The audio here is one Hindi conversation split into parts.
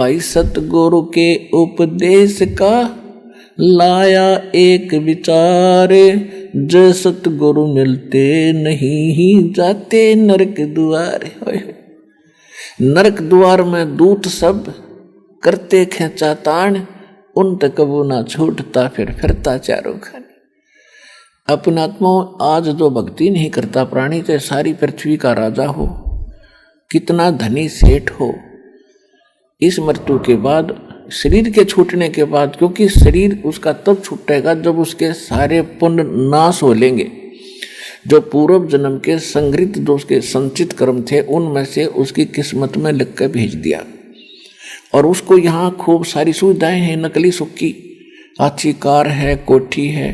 भाई सतगुरु के उपदेश का लाया एक विचार, जो सतगुरु मिलते नहीं जाते नरक द्वार। नरक द्वार में दूत सब करते खेचा तान, उन तक कबू ना छूटता फिर फिरता चारों खाने। अपने आत्मा आज जो भक्ति नहीं करता प्राणी, चाहे सारी पृथ्वी का राजा हो, कितना धनी सेठ हो, इस मृत्यु के बाद, शरीर के छूटने के बाद, क्योंकि शरीर उसका तब छूटेगा जब उसके सारे पुण्य नाश हो लेंगे। जो पूर्व जन्म के संग्रहित जो उसके संचित कर्म थे, उनमें से उसकी किस्मत में लिख कर भेज दिया, और उसको यहाँ खूब सारी सुविधाएं हैं, नकली सुख की, अच्छी कार है, कोठी है,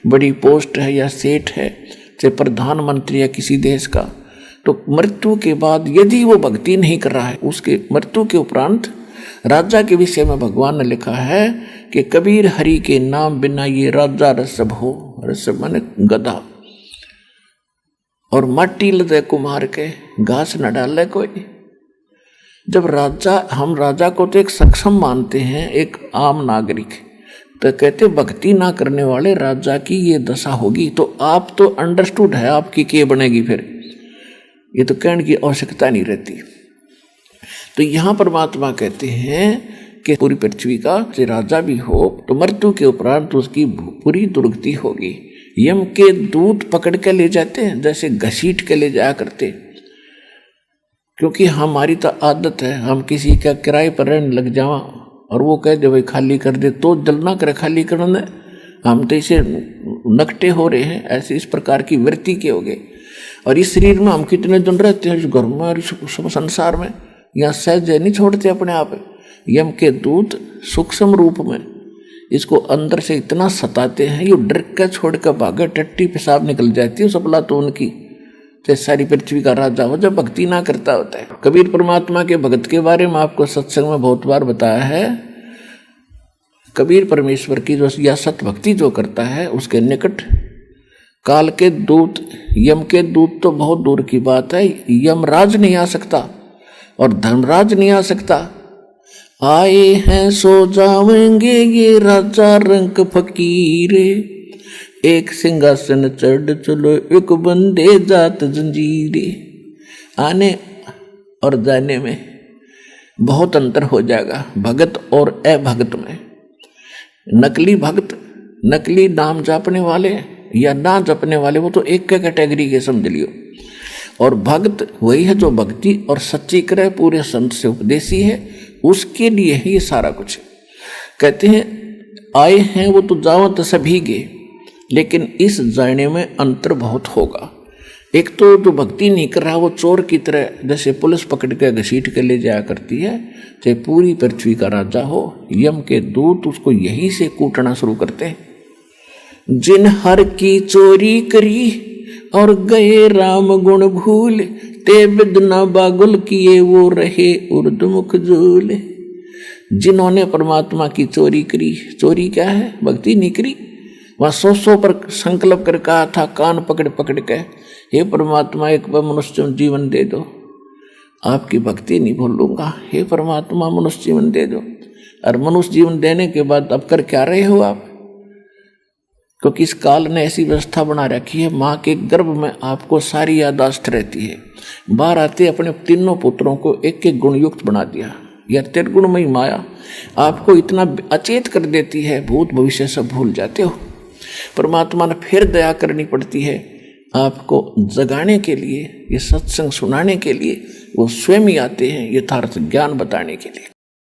बड़ी पोस्ट है, या सेठ है, चाहे प्रधानमंत्री है किसी देश का। तो मृत्यु के बाद यदि वो भक्ति नहीं कर रहा है, उसके मृत्यु के उपरांत राजा के विषय में भगवान ने लिखा है कि कबीर हरि के नाम बिना ये राजा रसभ हो। रसभ माने गधा, और माटी लदे कुम्हार के घास न डाले कोई। जब राजा, हम राजा को तो एक सक्षम मानते हैं, एक आम नागरिक, तो कहते भक्ति ना करने वाले राजा की ये दशा होगी। तो आप तो अंडरस्टूड है आपकी क्या बनेगी, फिर ये तो कहने की आवश्यकता नहीं रहती। तो यहाँ परमात्मा कहते हैं कि पूरी पृथ्वी का राजा भी हो तो मृत्यु के उपरांत उसकी पूरी दुर्गति होगी। यम के दूत पकड़ के ले जाते हैं, जैसे घसीट के ले जाया करते, क्योंकि हमारी तो आदत है, हम किसी का किराए पर रहने लग जावा और वो कह दे भाई खाली कर दे, तो जल ना करे खाली करने, हम तो इसे नकटे हो रहे हैं। ऐसे इस प्रकार की वृत्ति के हो गए। और इस शरीर में हम कितने दिन रहते हैं, घर में और संसार में, यहाँ सहज नहीं छोड़ते अपने आप। यम के दूत सूक्ष्म रूप में इसको अंदर से इतना सताते हैं, ये डर के छोड़ कर भागे, टट्टी पेशाब निकल जाती है सपला तो उनकी, तो सारी पृथ्वी का राजा हो जब भक्ति ना करता होता है। कबीर परमात्मा के भगत के बारे में आपको सत्संग में बहुत बार बताया है। कबीर परमेश्वर की जो या सत भक्ति जो करता है, उसके निकट काल के दूत, यम के दूत तो बहुत दूर की बात है, यमराज नहीं आ सकता और धर्मराज नहीं आ सकता। आए हैं सो जावेंगे ये राजा रंग फकीरे, एक सिंहासन चढ़ चलो एक बंदे जात जंजीरे। आने और जाने में बहुत अंतर हो जाएगा, भगत और अभगत में। नकली भक्त, नकली नाम जपने वाले या ना जपने वाले, वो तो एक कैटेगरी के समझ लियो। और भक्त वही है जो भक्ति और सच्ची करे, पूरे संत से उपदेशी है, उसके लिए ही ये सारा कुछ। कहते हैं आए हैं वो तो जाओ तो सभी गए, लेकिन इस जाने में अंतर बहुत होगा। एक तो जो भक्ति नहीं कर रहा वो चोर की तरह, जैसे पुलिस पकड़ के घसीट के ले जाया करती है, चाहे पूरी पृथ्वी का राजा हो, यम के दूत उसको यही से कूटना शुरू करते हैं। जिन हर की चोरी करी और गए राम गुण भूल, ते बिदना बागुल किए वो रहे उर्दमुख झूल। जिन्होंने परमात्मा की चोरी करी, चोरी क्या है, भक्ति नहीं करी, वहाँ सौ पर संकल्प कर कहा था, कान पकड़ पकड़ के, हे परमात्मा एक बार मनुष्य जीवन दे दो, आपकी भक्ति नहीं भूलूंगा, हे परमात्मा मनुष्य जीवन दे दो। और मनुष्य जीवन देने के बाद अब कर क्या रहे हो आप, क्योंकि इस काल ने ऐसी व्यवस्था बना रखी है, माँ के गर्भ में आपको सारी यादाश्त रहती है। बाहर आते अपने तीनों पुत्रों को एक एक गुण युक्त बना दिया, या निर्गुणमयी माया आपको इतना अचेत कर देती है, भूत भविष्य सब भूल जाते हो। परमात्मा ने फिर दया करनी पड़ती है आपको जगाने के लिए, ये सत्संग सुनाने के लिए वो स्वयं ही आते हैं यथार्थ ज्ञान बताने के लिए।